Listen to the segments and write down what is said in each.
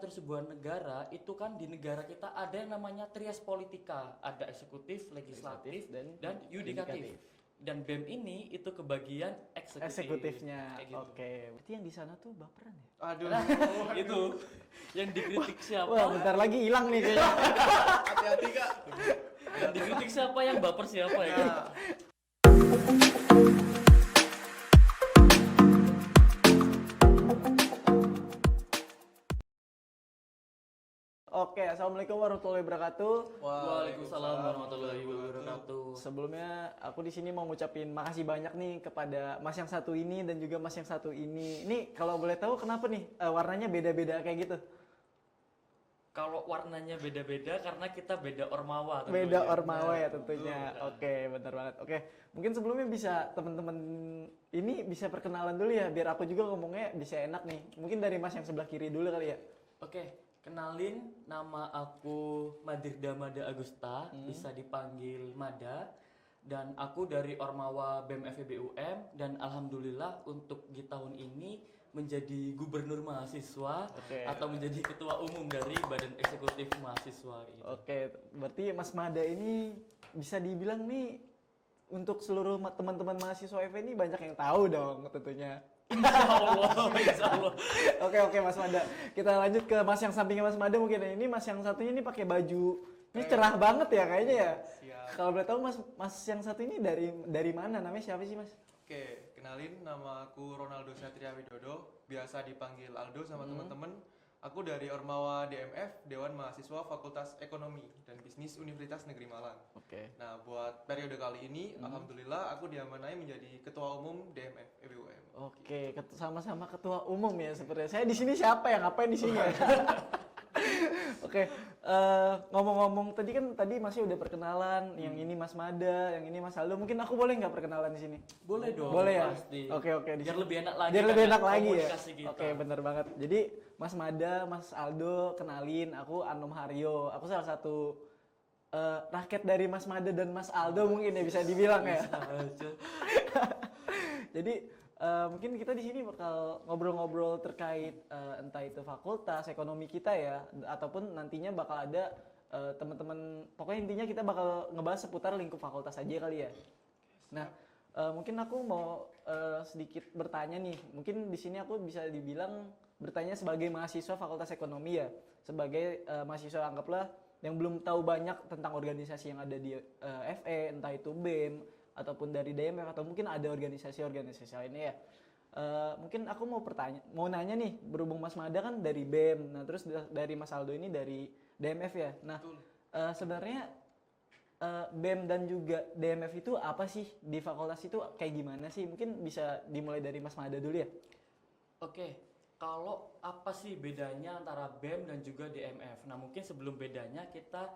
miniatur sebuah negara itu kan di negara kita ada yang namanya trias politika, ada eksekutif, legislatif, dan yudikatif. Dan BEM ini itu kebagian Eksekutifnya. Kayak gitu. Oke. Berarti yang di sana tuh baperan ya? Aduh, Itu yang dikritik siapa? Wah, bentar lagi hilang nih kayaknya. hati-hati Kak. Yang dikritik siapa, yang baper siapa ya? Nah, Oke, assalamualaikum warahmatullahi wabarakatuh. Waalaikumsalam warahmatullahi wabarakatuh. Sebelumnya aku di sini mau ngucapin makasih banyak nih kepada Mas yang satu ini dan juga Mas yang satu ini. Ini kalau boleh tahu kenapa nih warnanya beda-beda kayak gitu? Kalau warnanya beda-beda karena kita beda ormawa tentunya. Beda ormawa ya tentunya. Betul. Oke, benar banget. Oke, mungkin sebelumnya bisa teman-teman ini bisa perkenalan dulu ya, biar aku juga ngomongnya bisa enak nih. Mungkin dari Mas yang sebelah kiri dulu kali ya. Oke, kenalin, nama aku Madirda Mada Agusta, bisa dipanggil Mada. Dan aku dari Ormawa BEM FEB UM, dan alhamdulillah untuk di tahun ini menjadi gubernur mahasiswa atau menjadi ketua umum dari Badan Eksekutif Mahasiswa gitu. Oke, berarti Mas Mada ini bisa dibilang nih untuk seluruh teman-teman mahasiswa FE ini banyak yang tahu dong tentunya. Insya Allah. Oke Mas Mada. Kita lanjut ke Mas yang sampingnya Mas Mada mungkin ya. Ini Mas yang satunya ini pakai baju. Ini cerah banget ya kayaknya ya. siap. Kalau boleh tahu Mas yang satu ini dari mana? Namanya siapa sih Mas? Oke, kenalin, nama aku Ronaldo Satria Widodo, biasa dipanggil Aldo sama teman-teman. Aku dari Ormawa DMF, Dewan Mahasiswa Fakultas Ekonomi dan Bisnis Universitas Negeri Malang. Oke. Nah, buat periode kali ini, alhamdulillah aku diamanai menjadi Ketua Umum DMF EBUM. Oke, sama-sama ketua umum ya sepertinya. Saya di sini siapa yang ngapain di sini ya? Oke, ngomong-ngomong tadi masih udah perkenalan, yang ini Mas Mada, yang ini Mas Aldo. Mungkin aku boleh nggak perkenalan di sini? Boleh dong. Boleh ya? Pasti. Oke. Biar lebih enak lagi. Biar kan lebih enak ya, lagi ya. komunikasi kita. Oke, bener banget. Jadi Mas Mada, Mas Aldo, kenalin, aku Anom Haryo. Aku salah satu rakyat dari Mas Mada dan Mas Aldo mungkin ya bisa dibilang ya. Jadi mungkin kita di sini bakal ngobrol-ngobrol terkait entah itu fakultas ekonomi kita ya, ataupun nantinya bakal ada teman-teman. Pokoknya intinya kita bakal ngebahas seputar lingkup fakultas aja kali ya. Nah, mungkin aku mau sedikit bertanya nih. Mungkin di sini aku bisa dibilang bertanya sebagai mahasiswa fakultas ekonomi ya, sebagai mahasiswa anggaplah yang belum tahu banyak tentang organisasi yang ada di FE, entah itu BEM ataupun dari DMF atau mungkin ada organisasi-organisasi lainnya ya. Mungkin aku mau nanya nih, berhubung Mas Mada kan dari BEM, nah terus dari Mas Aldo ini dari DMF ya. Nah, sebenarnya BEM dan juga DMF itu apa sih, di fakultas itu kayak gimana sih? Mungkin bisa dimulai dari Mas Mada dulu ya. Oke, kalau apa sih bedanya antara BEM dan juga DMF? Nah, mungkin sebelum bedanya kita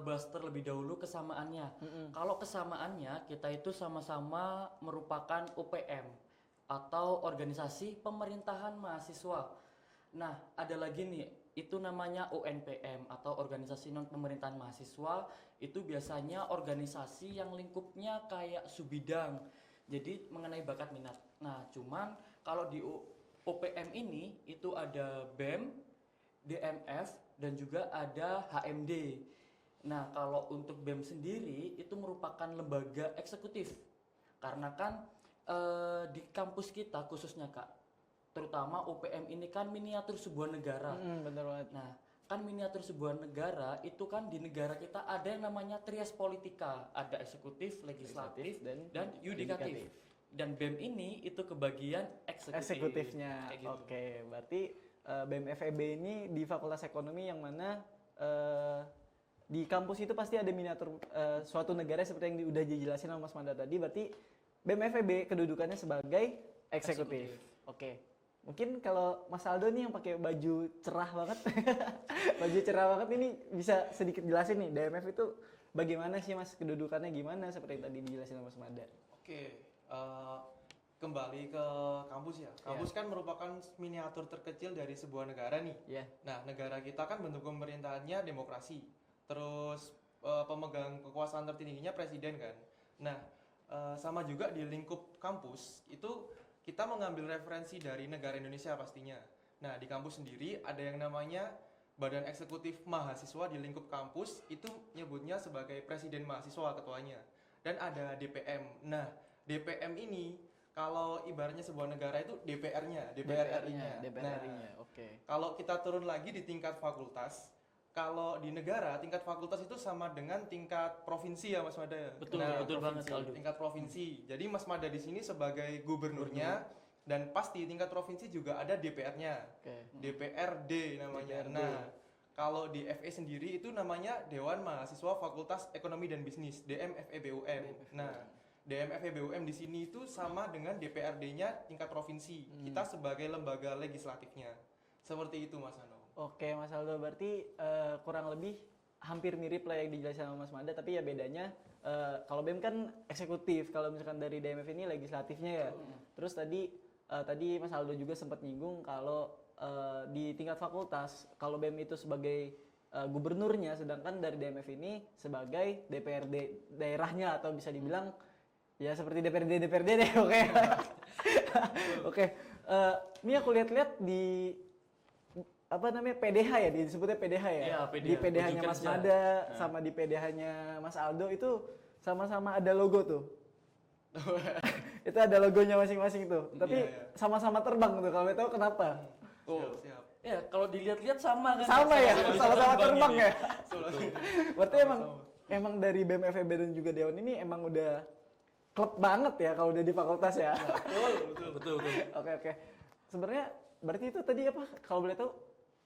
bahas terlebih dahulu kesamaannya. Kalau kesamaannya, kita itu sama-sama merupakan UPM atau organisasi pemerintahan mahasiswa. Nah, ada lagi nih, itu namanya UNPM atau organisasi non pemerintahan mahasiswa. Itu biasanya organisasi yang lingkupnya kayak subbidang. Jadi mengenai bakat minat. Nah, cuman kalau di UPM ini itu ada BEM, DMF, dan juga ada HMD. Nah, kalau untuk BEM sendiri itu merupakan lembaga eksekutif. Karena kan di kampus kita khususnya Kak, terutama UPM ini kan miniatur sebuah negara. Bener banget. Nah, kan miniatur sebuah negara itu kan di negara kita ada yang namanya trias politika, ada eksekutif, legislatif, dan yudikatif. Dan BEM ini itu kebagian Eksekutifnya. Kayak gitu. Oke, berarti BEM FEB ini di Fakultas Ekonomi yang mana di kampus itu pasti ada miniatur suatu negara seperti yang udah dijelasin sama Mas Manda tadi. Berarti BEM FEB kedudukannya sebagai eksekutif. Oke. Mungkin kalau Mas Aldo nih yang pakai baju cerah banget, baju cerah banget ini bisa sedikit jelasin nih DMF itu bagaimana sih Mas, kedudukannya gimana seperti yang tadi dijelasin sama Mas Manda. Oke, kembali ke kampus ya. Kampus kan merupakan miniatur terkecil dari sebuah negara nih. Iya. Nah, negara kita kan bentuk pemerintahannya demokrasi. Terus pemegang kekuasaan tertingginya presiden kan. Nah, sama juga di lingkup kampus itu kita mengambil referensi dari negara Indonesia pastinya. Nah, di kampus sendiri ada yang namanya Badan Eksekutif Mahasiswa di lingkup kampus, itu nyebutnya sebagai Presiden Mahasiswa ketuanya. Dan ada DPM. Nah, DPM ini kalau ibaratnya sebuah negara itu DPR-nya, DPR RI-nya. DPR Nah, RI-nya. Oke. kalau kita turun lagi di tingkat fakultas, kalau di negara tingkat fakultas itu sama dengan tingkat provinsi ya Mas Mada. Betul, betul banget, Aldo. Tingkat provinsi. Jadi Mas Mada di sini sebagai gubernurnya dan pasti tingkat provinsi juga ada DPR-nya. Oke. DPRD namanya. DPRD. Nah, kalau di FE sendiri itu namanya Dewan Mahasiswa Fakultas Ekonomi dan Bisnis, DMFEBUM. Nah, DMFEBUM di sini itu sama dengan DPRD-nya tingkat provinsi. Kita sebagai lembaga legislatifnya. Seperti itu Mas Ano. Oke, Mas Aldo, berarti kurang lebih hampir mirip lah yang dijelaskan sama Mas Mada, tapi ya bedanya kalau BEM kan eksekutif, kalau misalkan dari DMF ini legislatifnya ya. Terus tadi Mas Aldo juga sempat nyinggung kalau di tingkat fakultas, kalau BEM itu sebagai gubernurnya, sedangkan dari DMF ini sebagai DPRD daerahnya atau bisa dibilang ya seperti DPRD deh, oke. Oke, ini aku lihat-lihat di apa namanya PDH ya, disebutnya PDH ya. Iya, PDH, Di PDH-nya baju Mas kerja. Mada sama di PDH-nya Mas Aldo itu sama-sama ada logo tuh. Itu ada logonya masing-masing tuh. Tapi Iya. sama-sama terbang tuh. Kalau boleh tahu kenapa? Siap. Ya, kalau dilihat-lihat sama kan. Sama ya, sama-sama terbang ini. ya. Betul. Berarti emang dari BEM FEB dan juga Dewan ini emang udah klub banget ya kalau udah di fakultas ya. Betul. Oke. Sebenarnya berarti itu tadi apa? Kalau boleh tahu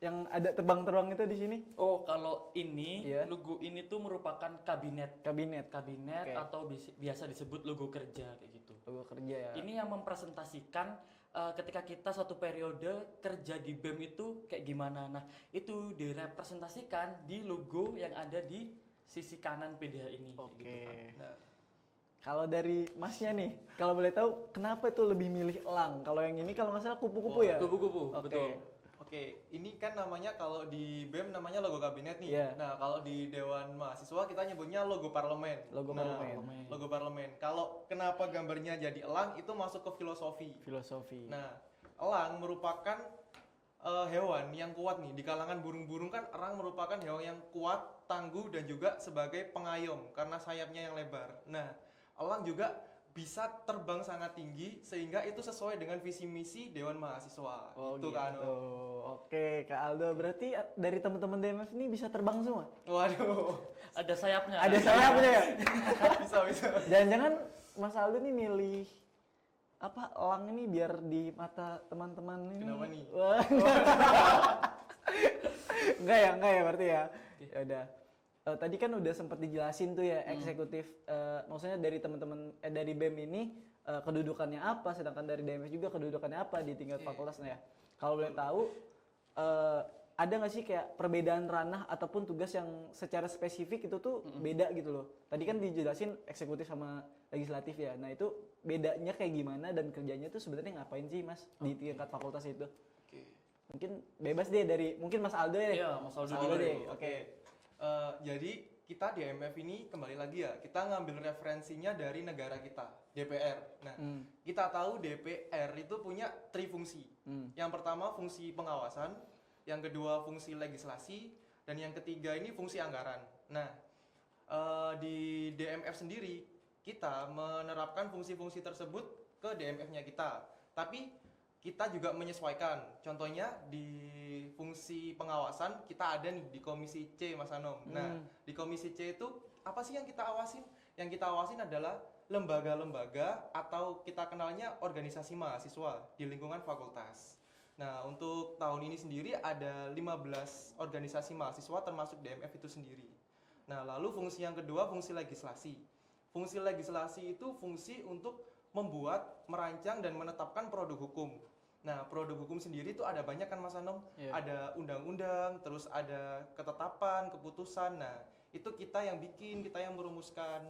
yang ada terbang-terbang itu di sini? Oh, kalau ini Iya. logo ini tuh merupakan kabinet Kabinet. Oke. Atau biasa disebut logo kerja kayak gitu. Logo kerja ya. Ini yang mempresentasikan ketika kita satu periode kerja di BEM itu kayak gimana. Nah, itu direpresentasikan di logo yang ada di sisi kanan PDH ini. kayak Oke. gitu. Nah, Kalau dari Masnya nih, kalau boleh tahu kenapa itu lebih milih elang? Kalau yang ini kalau nggak salah kupu-kupu ya? Kupu-kupu, Oke. betul. Oke, ini kan namanya kalau di BEM namanya logo kabinet nih. Iya. Nah, kalau di Dewan Mahasiswa kita nyebutnya logo parlemen. Logo Nah, parlemen. Logo parlemen. Kalau kenapa gambarnya jadi elang itu masuk ke filosofi. Filosofi. Nah, elang merupakan hewan yang kuat nih. Di kalangan burung-burung kan elang merupakan hewan yang kuat, tangguh dan juga sebagai pengayom karena sayapnya yang lebar. Nah, elang juga bisa terbang sangat tinggi sehingga itu sesuai dengan visi misi Dewan Mahasiswa. Oh Itu gitu. kan. Oke, Kak Aldo. Berarti dari teman-teman DMF ini bisa terbang semua? Waduh. Ada sayapnya. Ada sayapnya ya? bisa. Jangan-jangan Mas Aldo nih milih apa elang ini biar di mata teman-teman ini. Kenapa nih? Wah, enggak ya berarti ya. Ya udah. Tadi kan udah sempat dijelasin tuh ya eksekutif, maksudnya dari teman-teman dari BEM ini kedudukannya apa, sedangkan dari DMF juga kedudukannya apa di tingkat fakultasnya ya. Kalau boleh tahu, ada nggak sih kayak perbedaan ranah ataupun tugas yang secara spesifik itu tuh beda gitu loh. Tadi kan dijelasin eksekutif sama legislatif ya. Nah itu bedanya kayak gimana dan kerjanya tuh sebenarnya ngapain sih Mas di tingkat fakultas itu? Oke. Mungkin bebas deh dari mungkin Mas Aldo ya. Iya, Mas Aldo Aldo dulu. deh. Oke. Jadi kita di MF ini kembali lagi ya, kita ngambil referensinya dari negara kita, DPR. Nah, kita tahu DPR itu punya trifungsi. Yang pertama fungsi pengawasan, yang kedua fungsi legislasi, dan yang ketiga ini fungsi anggaran. Nah, di DMF sendiri kita menerapkan fungsi-fungsi tersebut ke DMF-nya kita. Tapi kita juga menyesuaikan. Contohnya di fungsi pengawasan kita ada nih di Komisi C Mas Anom. Nah, di Komisi C itu apa sih yang kita awasin? Yang kita awasin adalah lembaga-lembaga atau kita kenalnya organisasi mahasiswa di lingkungan fakultas. Nah, untuk tahun ini sendiri ada 15 organisasi mahasiswa termasuk DMF itu sendiri. Nah, lalu fungsi yang kedua fungsi legislasi. Fungsi legislasi itu fungsi untuk membuat, merancang dan menetapkan produk hukum. Nah, produk hukum sendiri itu ada banyak kan Mas Anom? Iya. Ada undang-undang, terus ada ketetapan, keputusan. Nah, itu kita yang bikin, kita yang merumuskan.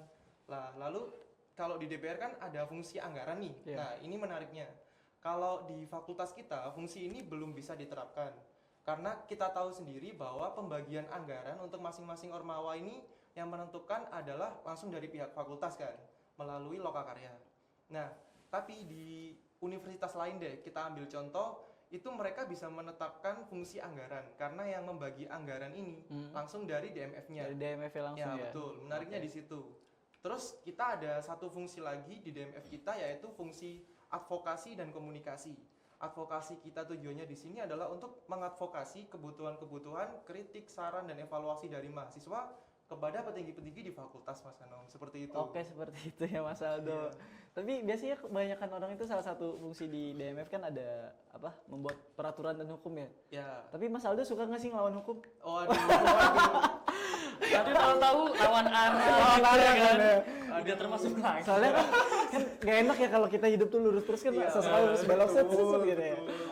Lah, lalu kalau di DPR kan ada fungsi anggaran nih. Iya. Nah, ini menariknya. Kalau di fakultas kita, fungsi ini belum bisa diterapkan. Karena kita tahu sendiri bahwa pembagian anggaran untuk masing-masing ormawa ini yang menentukan adalah langsung dari pihak fakultas kan, melalui lokakarya. Nah, tapi di universitas lain deh, kita ambil contoh itu mereka bisa menetapkan fungsi anggaran karena yang membagi anggaran ini langsung dari DMF-nya. Dari DMF langsung ya. Betul. Menariknya di situ. Terus kita ada satu fungsi lagi di DMF kita, yaitu fungsi advokasi dan komunikasi. Advokasi kita tujuannya di sini adalah untuk mengadvokasi kebutuhan-kebutuhan, kritik, saran, dan evaluasi dari mahasiswa kepada petinggi-petinggi di fakultas, Mas Anom. Seperti itu. Oke, seperti itu ya Mas Aldo. Iya. Tapi biasanya kebanyakan orang itu salah satu fungsi di DMF kan ada apa? Membuat peraturan dan hukum ya. Ya. Tapi Mas Aldo suka nggak sih ngelawan hukum? Oh, aduh. Tadi tahu-tahu lawan arah, Lawan arah kan? kan, ya. Udah termasuk lagi. Soalnya kan nggak enak ya kalau kita hidup tuh lurus terus kan Iya, sesekali harus belok set betul, gitu ya. betul.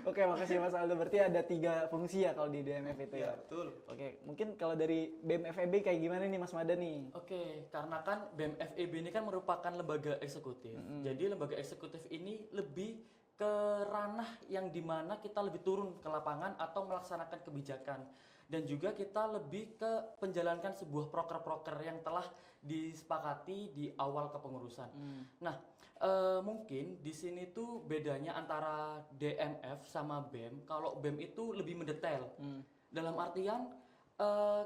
Oke, makasih Mas Aldo. Berarti ada 3 fungsi ya kalau di DMF itu ya. Ya, betul. Oke, mungkin kalau dari BEM FEB kayak gimana nih Mas Mada nih? Oke, karena kan BEM FEB ini kan merupakan lembaga eksekutif. Jadi lembaga eksekutif ini lebih ke ranah yang dimana kita lebih turun ke lapangan atau melaksanakan kebijakan. Dan juga kita lebih ke menjalankan sebuah proker-proker yang telah disepakati di awal kepengurusan. Nah, mungkin di sini tuh bedanya antara DMF sama BEM. Kalau BEM itu lebih mendetail. Dalam artian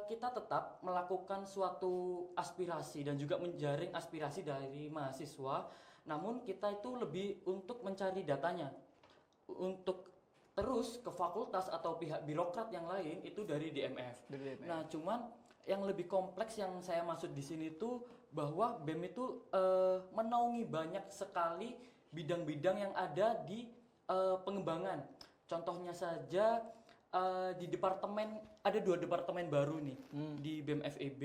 kita tetap melakukan suatu aspirasi dan juga menjaring aspirasi dari mahasiswa. Namun kita itu lebih untuk mencari datanya. Untuk terus ke fakultas atau pihak birokrat yang lain itu dari DMF. Nah, cuman yang lebih kompleks yang saya maksud di sini tuh bahwa BEM itu menaungi banyak sekali bidang-bidang yang ada di pengembangan. Contohnya saja di departemen, ada 2 departemen baru nih di BEM FEB,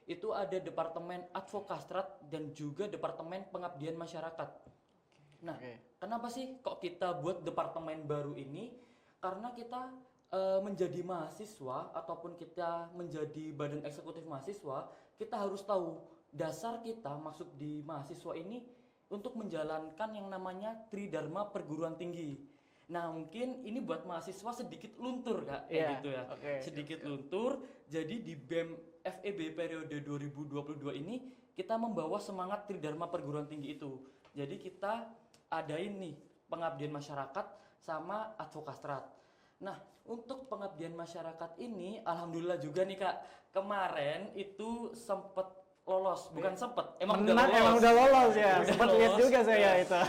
itu ada departemen advokastrat dan juga departemen pengabdian masyarakat. Nah, kenapa sih kok kita buat departemen baru ini? Karena kita menjadi mahasiswa ataupun kita menjadi badan eksekutif mahasiswa, kita harus tahu dasar kita masuk di mahasiswa ini untuk menjalankan yang namanya Tridharma Perguruan Tinggi. Nah, mungkin ini buat mahasiswa sedikit luntur Kak, kayak gitu ya. Sedikit luntur. Jadi di BEM FEB periode 2022 ini kita membawa semangat Tridharma Perguruan Tinggi itu. Jadi kita adain nih pengabdian masyarakat sama advokastrat. Nah, untuk pengabdian masyarakat ini alhamdulillah juga nih Kak, kemarin itu sempet lolos, bukan sempet, emang udah lolos ya. Sempat lihat juga saya itu.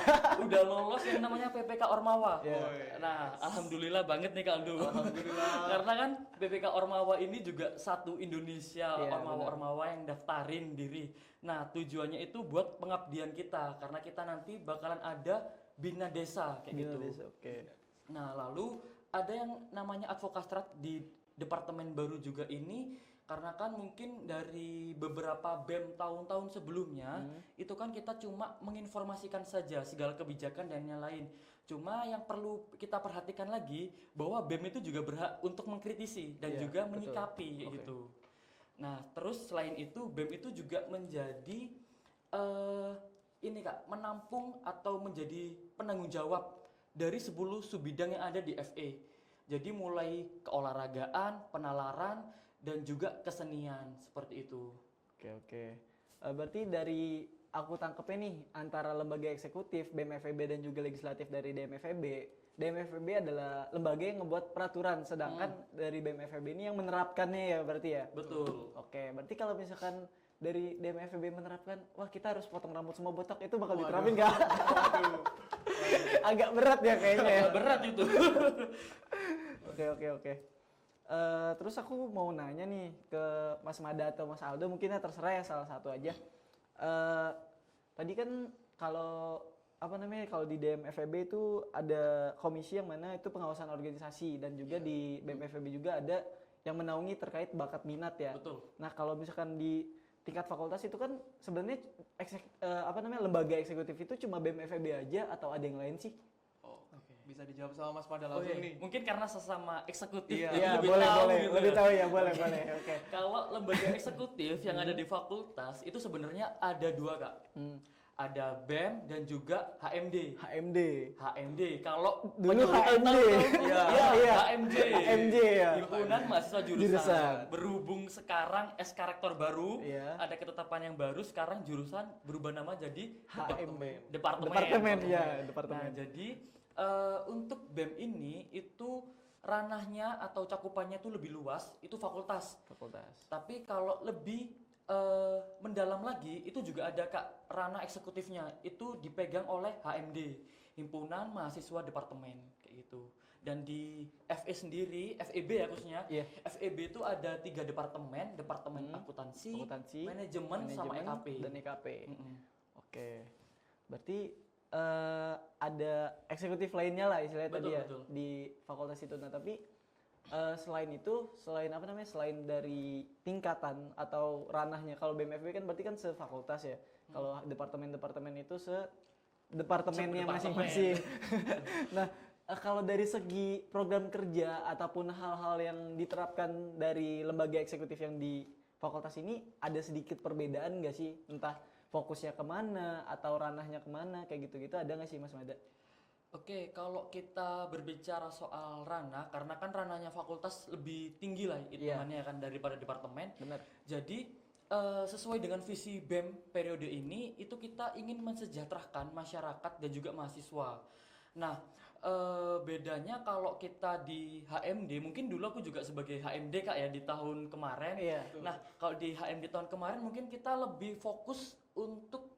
Udah lolos yang namanya PPK Ormawa. Yeah. Nah, alhamdulillah banget nih Kak Aldo. Alhamdulillah. Karena kan PPK Ormawa ini juga satu Indonesia Ormawa-Ormawa yang daftarin diri. Nah, tujuannya itu buat pengabdian kita karena kita nanti bakalan ada bina desa kayak gitu. Nah, lalu ada yang namanya advokastrat di departemen baru juga ini. Karena kan mungkin dari beberapa BEM tahun-tahun sebelumnya itu kan kita cuma menginformasikan saja segala kebijakan dan yang lain. Cuma yang perlu kita perhatikan lagi bahwa BEM itu juga berhak untuk mengkritisi dan juga menyikapi gitu. Nah, terus selain itu BEM itu juga menjadi ini Kak, menampung atau menjadi penanggung jawab dari 10 subbidang yang ada di FE. Jadi mulai keolahragaan, penalaran, dan juga kesenian seperti itu. Oke. Berarti dari aku tangkepnya nih antara lembaga eksekutif BEM FEB dan juga legislatif dari DMF FEB. DMF FEB adalah lembaga yang membuat peraturan, sedangkan dari BEM FEB ini yang menerapkannya ya berarti ya. Betul. Oke, berarti kalau misalkan dari DMF FEB menerapkan, wah kita harus potong rambut semua botak, itu bakal diterapin nggak? Agak berat ya kayaknya ya. Berat itu. Oke. Terus aku mau nanya nih ke Mas Mada atau Mas Aldo, mungkin ya terserah ya salah satu aja. Tadi kan kalau kalau di DMF FEB itu ada komisi yang mana itu pengawasan organisasi dan juga di BEM FEB juga ada yang menaungi terkait bakat minat ya. Betul. Nah, kalau misalkan di tingkat fakultas itu kan sebenarnya lembaga eksekutif itu cuma BEM FEB aja atau ada yang lain sih? Bisa dijawab sama Mas Pada langsung nih. Mungkin karena sesama eksekutif Iya, lebih boleh. tahu gitu Lebih ya. tahu ya, boleh. Oke. Kalau lembaga eksekutif yang ada di fakultas itu sebenarnya ada 2 Kak. Ada BEM dan juga HMD. HMD. Kalau Dulu penyulutan HMD. tuh, Iya. HMD ya. Himpunan Mahasiswa Jurusan. Jurusan. Berhubung sekarang SK Rektor baru, Iya. ada ketetapan yang baru, sekarang jurusan berubah nama jadi HMD. departemen. Departemen. Nah, jadi Untuk BEM ini itu ranahnya atau cakupannya itu lebih luas, itu fakultas. Fakultas. Tapi kalau lebih mendalam lagi, itu juga ada Kak ranah eksekutifnya. Itu dipegang oleh HMD, Himpunan Mahasiswa Departemen kayak gitu. Dan di FE sendiri, FEB ya khususnya, Iya. FEB itu ada 3 departemen, departemen akuntansi, Akuntansi, manajemen, sama EKP. dan EKP. Mm-mm. Oke. Berarti ada eksekutif lainnya lah istilahnya Betul, tadi ya betul. di fakultas itu. Nah, tapi selain itu, selain apa namanya? Selain dari tingkatan atau ranahnya, kalau BMFB kan berarti kan sefakultas ya. Kalau departemen-departemen itu departemennya Sedepartemen. masing-masing. Nah, kalau dari segi program kerja ataupun hal-hal yang diterapkan dari lembaga eksekutif yang di fakultas ini, ada sedikit perbedaan nggak sih? Entah fokusnya kemana atau ranahnya kemana, kayak gitu-gitu ada nggak sih Mas Mada? Oke, kalau kita berbicara soal ranah, karena kan ranahnya fakultas lebih tinggi lah hitungannya kan daripada departemen. Benar. Jadi sesuai dengan visi BEM periode ini, itu kita ingin mensejahterakan masyarakat dan juga mahasiswa. Nah, bedanya kalau kita di HMD, mungkin dulu aku juga sebagai HMD Kak ya di tahun kemarin. Iya. Nah, kalau di HMD tahun kemarin mungkin kita lebih fokus untuk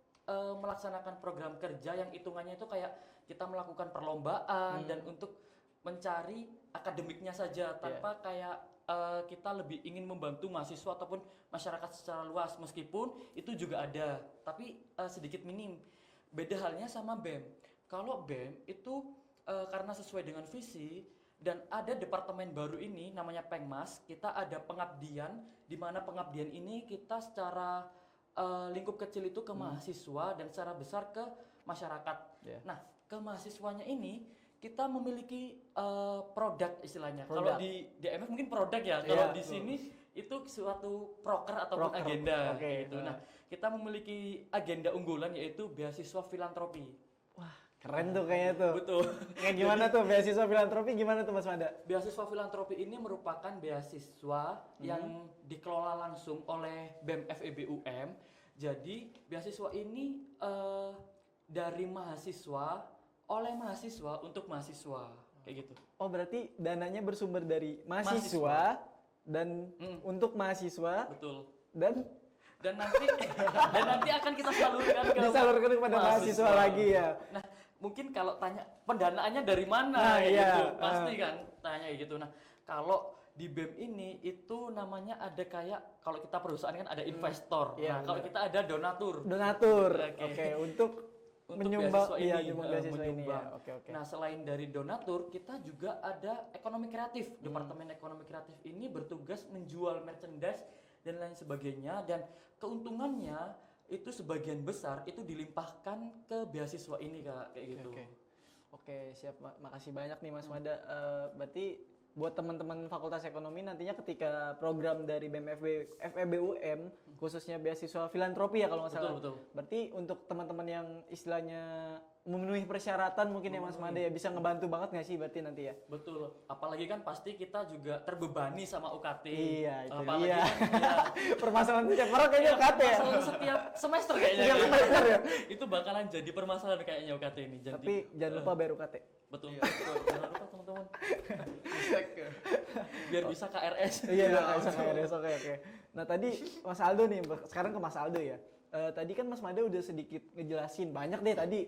melaksanakan program kerja yang hitungannya itu kayak kita melakukan perlombaan dan untuk mencari akademiknya saja tanpa kayak kita lebih ingin membantu mahasiswa ataupun masyarakat secara luas, meskipun itu juga ada tapi sedikit minim. Beda halnya sama BEM. Kalau BEM itu karena sesuai dengan visi dan ada departemen baru ini namanya Pengmas, kita ada pengabdian, di mana pengabdian ini kita secara lingkup kecil itu ke mahasiswa dan secara besar ke masyarakat. Yeah. Nah, ke mahasiswanya ini kita memiliki produk istilahnya. Produk. Kalau di DMF mungkin produk ya. Iya, Kalau di betul. sini itu suatu proker ataupun Proker. agenda Oke, gitu. Nah, kita memiliki agenda unggulan yaitu beasiswa filantropi. Wah, keren tuh kayaknya tuh. Betul. Kayak gimana tuh beasiswa filantropi gimana tuh Mas Mada? Beasiswa filantropi ini merupakan beasiswa yang dikelola langsung oleh BEM FEB UM. Jadi beasiswa ini dari mahasiswa oleh mahasiswa untuk mahasiswa kayak gitu. Oh, berarti dananya bersumber dari mahasiswa dan untuk mahasiswa Betul. dan Dan nanti akan kita salurkan ke disalurkan kepada mahasiswa lagi ya. Nah, mungkin kalau tanya pendanaannya dari mana Nah, kayak iya. gitu, pasti kan tanya kayak gitu. Nah, kalau di BEM ini itu namanya ada kayak kalau kita perusahaan kan ada investor. Iya, Nah, kalau kita ada donatur. Donatur. Oke. Oke, untuk menyumbang beasiswa iya, ini, nyumbang beasiswa ini ya. menyumbang. Oke, oke. Nah, selain dari donatur, kita juga ada ekonomi kreatif. Departemen ekonomi kreatif ini bertugas menjual merchandise dan lain sebagainya, dan keuntungannya itu sebagian besar itu dilimpahkan ke beasiswa ini Kak, kayak gitu. Oke, siap. Makasih banyak nih Mas Mada. Berarti buat teman-teman Fakultas Ekonomi nantinya ketika program dari BMFB FEBUM khususnya beasiswa filantropi ya kalau nggak salah. Betul. Berarti untuk teman-teman yang istilahnya memenuhi persyaratan mungkin ya Mas Mada ya bisa ngebantu banget nggak sih berarti nanti ya? Betul. Apalagi kan pasti kita juga terbebani sama UKT. Iya, itu Apalagi dia. kan, ya, Permasalahan setiap orang kayaknya UKT ya. masalah setiap semester kayaknya. Setiap semester ya. Itu bakalan jadi permasalahan kayaknya UKT ini. Jadi, Tapi jangan lupa bayar UKT. betul. Iya, betul. Jangan lupa teman-teman. Cek ya. Biar bisa KRS. Iya, bisa KRS. Oke. Nah, tadi Mas Aldo nih, sekarang ke Mas Aldo ya. Tadi kan Mas Mada udah sedikit ngejelasin banyak deh tadi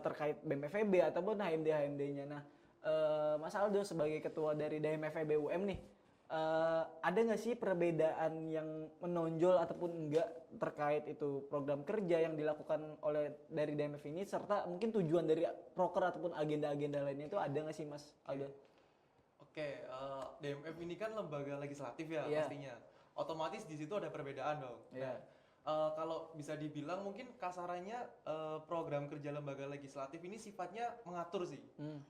terkait BMFEB ataupun HMD-HMD-nya. Nah, Mas Aldo sebagai ketua dari DMFEB UM nih, ada nggak sih perbedaan yang menonjol ataupun enggak terkait itu program kerja yang dilakukan oleh dari DMF ini serta mungkin tujuan dari proker ataupun agenda-agenda lainnya itu ada nggak sih Mas Aldo? Oke, DMF ini kan lembaga legislatif ya Iya. pastinya. Otomatis di situ ada perbedaan dong. Iya. Kalau bisa dibilang mungkin kasarannya program kerja lembaga legislatif ini sifatnya mengatur sih.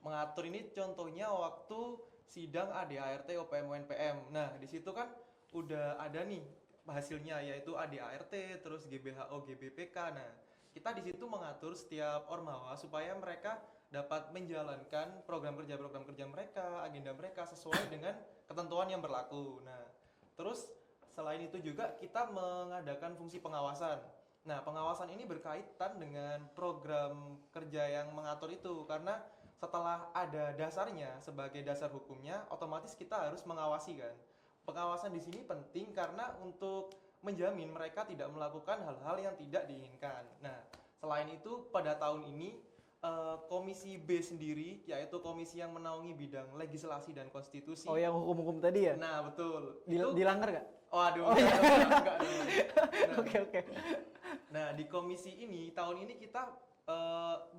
Mengatur ini contohnya waktu sidang ADART OPM UNPM. Nah, di situ kan udah ada nih hasilnya yaitu ADART terus GBHO GBPK. Nah, kita di situ mengatur setiap ormawa supaya mereka dapat menjalankan program kerja mereka, agenda mereka sesuai dengan ketentuan yang berlaku. Nah, terus selain itu juga kita mengadakan fungsi pengawasan. Nah, pengawasan ini berkaitan dengan program kerja yang mengatur itu karena setelah ada dasarnya sebagai dasar hukumnya, otomatis kita harus mengawasi kan. Pengawasan di sini penting karena untuk menjamin mereka tidak melakukan hal-hal yang tidak diinginkan. Nah, selain itu pada tahun ini Komisi B sendiri, yaitu komisi yang menaungi bidang legislasi dan konstitusi. Oh, yang hukum-hukum tadi ya? Nah, betul. Dilanggar nggak? Waduh, Oh, iya. enggak dong. Nah, Oke. Nah, di komisi ini tahun ini kita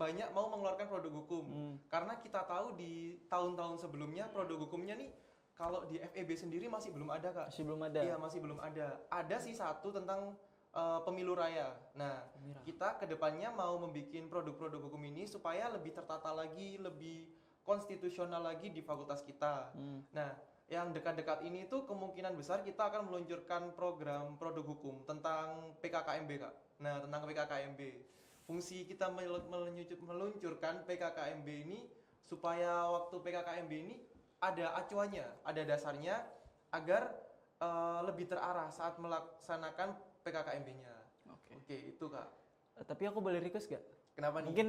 banyak mau mengeluarkan produk hukum. Karena kita tahu di tahun-tahun sebelumnya produk hukumnya nih kalau di FEB sendiri masih belum ada, Kak. Masih belum ada. Iya, masih belum ada. Ada sih satu tentang pemilu raya. Nah, kita kedepannya mau membuat produk-produk hukum ini supaya lebih tertata lagi, lebih konstitusional lagi di fakultas kita. Nah, yang dekat-dekat ini tuh kemungkinan besar kita akan meluncurkan program produk hukum tentang PKKMB, Kak. Nah, tentang PKKMB. Fungsi kita meluncurkan PKKMB ini supaya waktu PKKMB ini ada acuannya, ada dasarnya agar lebih terarah saat melaksanakan PKKMB-nya. Oke, itu Kak. Tapi aku boleh request gak? Kenapa nih? Mungkin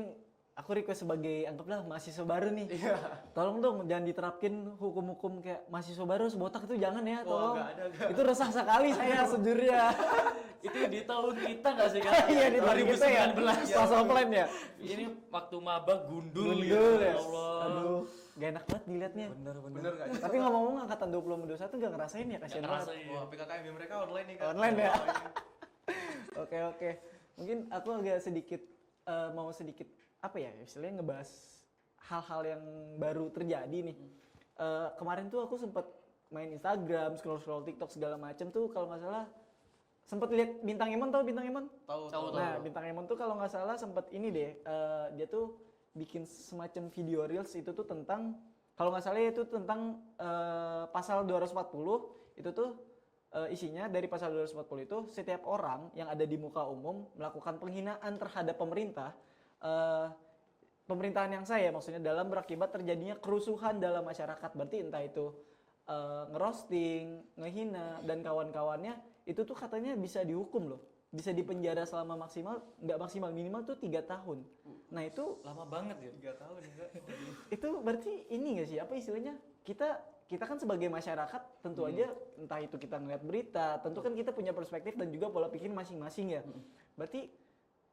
aku request sebagai anggaplah mahasiswa baru nih. Iya. Tolong dong jangan diterapkin hukum-hukum kayak mahasiswa baru sebotak itu jangan ya, Wah, tolong. nggak ada. Itu resah sekali saya sejujurnya. Itu di tahun kita nggak sih Kak? Iya di tahun kita ya. 2019. Pas offline ya. Ini waktu maba gundul, Gundul gitu. ya. Allah. Aduh, gak enak banget dilihatnya. Bener Kak. Tapi ngomong-ngomong angkatan 2021 gak ngerasain ya, kasihan Nggak banget. kerasa, iya. Wah, PKKMB mereka online nih Kak. Online ya? Oh, iya. Oke. Mungkin aku agak sedikit mau sedikit apa ya istilahnya ngebahas hal-hal yang baru terjadi nih. Kemarin tuh aku sempat main Instagram, scroll TikTok segala macem tuh kalau nggak salah sempat lihat Bintang Emon, tahu Bintang Emon? Tahu. Nah, Bintang Emon tuh kalau nggak salah sempat ini deh, dia tuh bikin semacam video reels itu tuh tentang kalau nggak salah itu tentang pasal 240 itu tuh isinya dari pasal 240 itu setiap orang yang ada di muka umum melakukan penghinaan terhadap pemerintah, pemerintahan yang sah ya maksudnya dalam berakibat terjadinya kerusuhan dalam masyarakat, berarti entah itu ngerosting, ngehina dan kawan-kawannya itu tuh katanya bisa dihukum loh, bisa dipenjara selama maksimal, nggak maksimal minimal tuh 3 tahun. Nah itu Lama banget ya. 3 tahun ya Kak. itu berarti ini nggak sih apa istilahnya kita kan sebagai masyarakat tentu aja entah itu kita ngeliat berita tentu kan kita punya perspektif dan juga pola pikir masing-masing ya. Berarti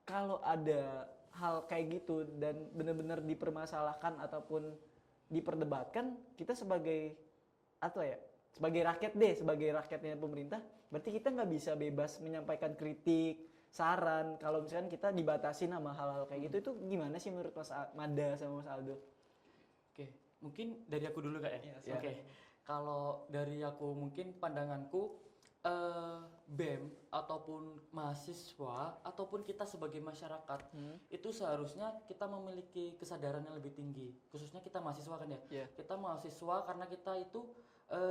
kalau ada hal kayak gitu dan benar-benar dipermasalahkan ataupun diperdebatkan, kita sebagai atau ya sebagai rakyat deh, sebagai rakyatnya pemerintah, berarti kita nggak bisa bebas menyampaikan kritik, saran kalau misalkan kita dibatasin sama hal-hal kayak gitu. Itu gimana sih menurut Mas Mada sama Mas Aldo? Oke, mungkin dari aku dulu Kak ya. Iya, silakan. Oke. Kalau dari aku mungkin pandanganku BEM ataupun mahasiswa ataupun kita sebagai masyarakat itu seharusnya kita memiliki kesadaran yang lebih tinggi. Khususnya kita mahasiswa kan ya. Iya. Kita mahasiswa karena kita itu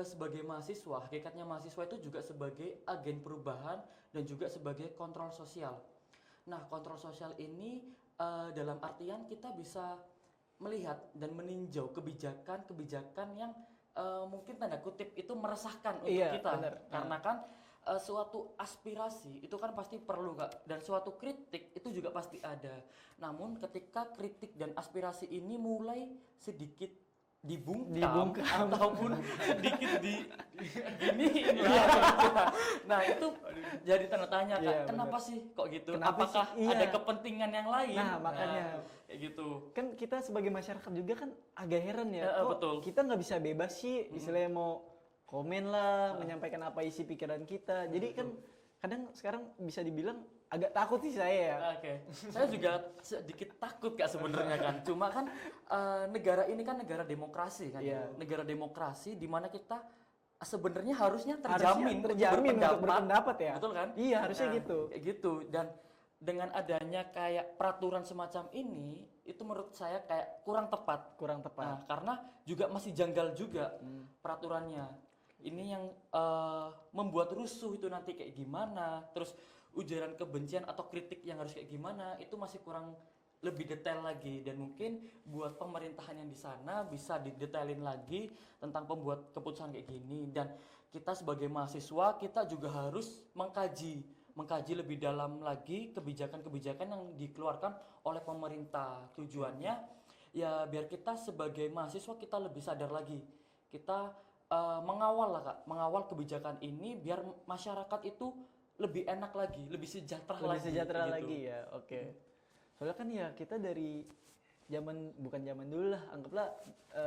sebagai mahasiswa, hakikatnya mahasiswa itu juga sebagai agen perubahan dan juga sebagai kontrol sosial. Nah, kontrol sosial ini dalam artian kita bisa melihat dan meninjau kebijakan-kebijakan yang mungkin tanda kutip itu meresahkan untuk Iya, kita. benar. Karena kan suatu aspirasi itu kan pasti perlu Kak, dan suatu kritik itu juga pasti ada. Namun ketika kritik dan aspirasi ini mulai sedikit dibungkam ataupun sedikit giniin lah. Nah itu jadi tanda tanya Kak, Iya, kenapa sih kok gitu? Kenapa Apakah sih? Iya. ada kepentingan yang lain? Nah, makanya. kayak gitu. Kan kita sebagai masyarakat juga kan agak heran ya, kok Betul. kita nggak bisa bebas sih istilahnya mau komen lah, menyampaikan apa isi pikiran kita. Jadi kan kadang sekarang bisa dibilang agak takut sih saya ya. Oke, saya juga sedikit takut Kak sebenarnya kan. Cuma kan negara ini kan negara demokrasi kan. Iya. Negara demokrasi di mana kita sebenarnya harusnya Harusnya terjamin untuk berpendapat ya. Betul kan? Iya, harusnya gitu. Kayak gitu. Dan dengan adanya kayak peraturan semacam ini, itu menurut saya kayak kurang tepat. Kurang tepat. Nah, karena juga masih janggal juga peraturannya. Ini yang membuat rusuh itu nanti kayak gimana, terus ujaran kebencian atau kritik yang harus kayak gimana, itu masih kurang lebih detail lagi. Dan mungkin buat pemerintahan yang di sana bisa didetailin lagi tentang pembuat keputusan kayak gini. Dan kita sebagai mahasiswa, kita juga harus mengkaji lebih dalam lagi kebijakan-kebijakan yang dikeluarkan oleh pemerintah. Tujuannya Ya biar kita sebagai mahasiswa kita lebih sadar lagi. Kita mengawal lah Kak, mengawal kebijakan ini biar masyarakat itu lebih enak lagi, lebih sejahtera Lebih lagi. sejahtera gitu. lagi ya, oke. Soalnya kan ya kita dari bukan zaman dulu lah, anggaplah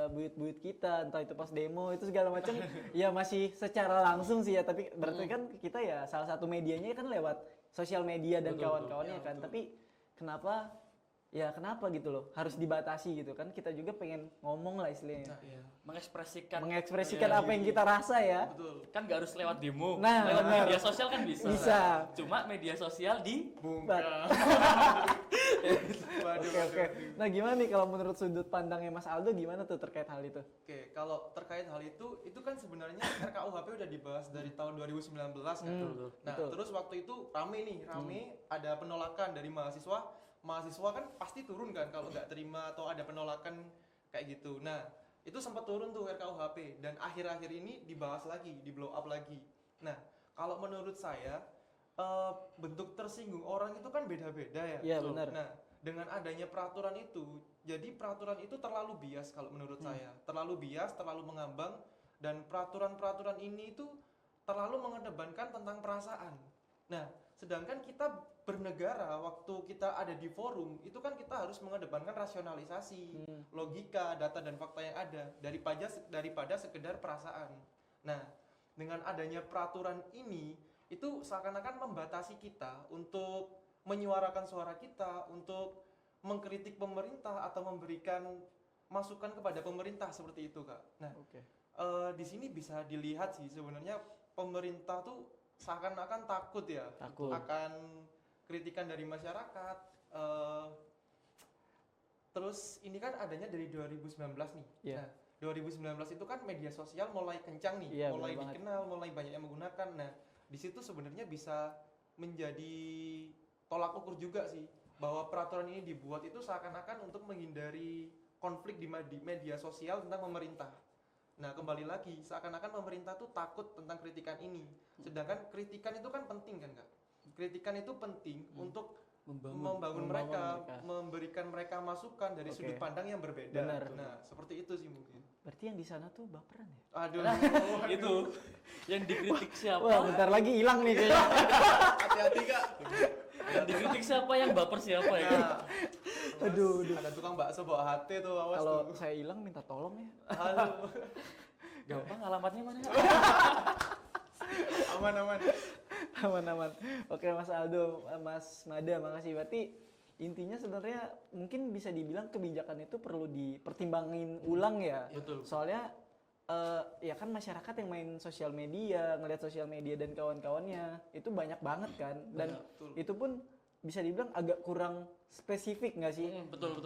buyut-buyut kita, entah itu pas demo itu segala macam, ya masih secara langsung sih ya, tapi berarti kan kita ya salah satu medianya kan lewat sosial media dan Betul, kawan-kawannya betul. kan, tapi kenapa gitu loh, harus dibatasi gitu kan, kita juga pengen ngomong lah istilahnya, Nah, Iya, mengekspresikan mengekspresikan Iya, apa yang kita rasa ya. betul. kan nggak harus lewat demo, Nah, lewat benar. media sosial kan bisa. Bisa. Cuma media sosial di Bungkam. Waduh, Oke, oke. waduh. Nah gimana nih kalau menurut sudut pandangnya Mas Aldo gimana tuh terkait hal itu? Oke, kalau terkait hal itu kan sebenarnya RKUHP udah dibahas dari tahun 2019 kan. Betul. Nah, Betul. terus waktu itu rame ada penolakan dari mahasiswa. Mahasiswa kan pasti turun kan kalau nggak terima atau ada penolakan kayak gitu. Nah, itu sempat turun tuh RKUHP dan akhir-akhir ini dibahas lagi, di blow up lagi. Nah, kalau menurut saya bentuk tersinggung orang itu kan beda-beda ya. Iya Betul. benar. Nah, dengan adanya peraturan itu, jadi peraturan itu terlalu bias kalau menurut saya. Terlalu bias, terlalu mengambang, dan peraturan-peraturan ini itu terlalu mengedepankan tentang perasaan. Nah, sedangkan kita bernegara, waktu kita ada di forum, itu kan kita harus mengedepankan rasionalisasi, logika, data, dan fakta yang ada, daripada sekedar perasaan. Nah, dengan adanya peraturan ini, itu seakan-akan membatasi kita untuk menyuarakan suara kita, untuk mengkritik pemerintah atau memberikan masukan kepada pemerintah seperti itu, Kak. Nah, Oke. di sini bisa dilihat sih sebenarnya pemerintah tuh seakan-akan takut ya Takut. akan kritikan dari masyarakat. Terus ini kan adanya dari 2019 nih. Iya. Nah, 2019 itu kan media sosial mulai kencang nih, Iya, mulai benar banget. dikenal, mulai banyak yang menggunakan. Nah, di situ sebenarnya bisa menjadi tolak ukur juga sih bahwa peraturan ini dibuat itu seakan-akan untuk menghindari konflik di media sosial tentang pemerintah. Nah, kembali lagi seakan-akan pemerintah tuh takut tentang kritikan ini. Sedangkan kritikan itu kan penting kan, Kak? Kritikan itu penting untuk membangun mereka, memberikan mereka masukan dari Oke. sudut pandang yang berbeda. Benar. Nah, seperti itu sih mungkin. Berarti yang di sana tuh baperan ya? Aduh, Itu yang dikritik siapa? Wah, bentar lagi hilang nih kayaknya. hati-hati, Kak. Yang dikritik siapa? Yang baper siapa ya? Nah, Aduh, ada tukang bakso bawa hati tuh, awas Kalau tuh. saya hilang minta tolong ya. Halo. Gampang alamatnya mana? Aman. Aman-aman. Oke Mas Aldo, Mas Mada, makasih. Berarti intinya sebenarnya mungkin bisa dibilang kebijakan itu perlu dipertimbangin ulang ya. Betul. Soalnya ya kan masyarakat yang main sosial media, ngelihat sosial media dan kawan-kawannya itu banyak banget kan. Dan Betul. itu pun bisa dibilang agak kurang spesifik nggak sih? Betul.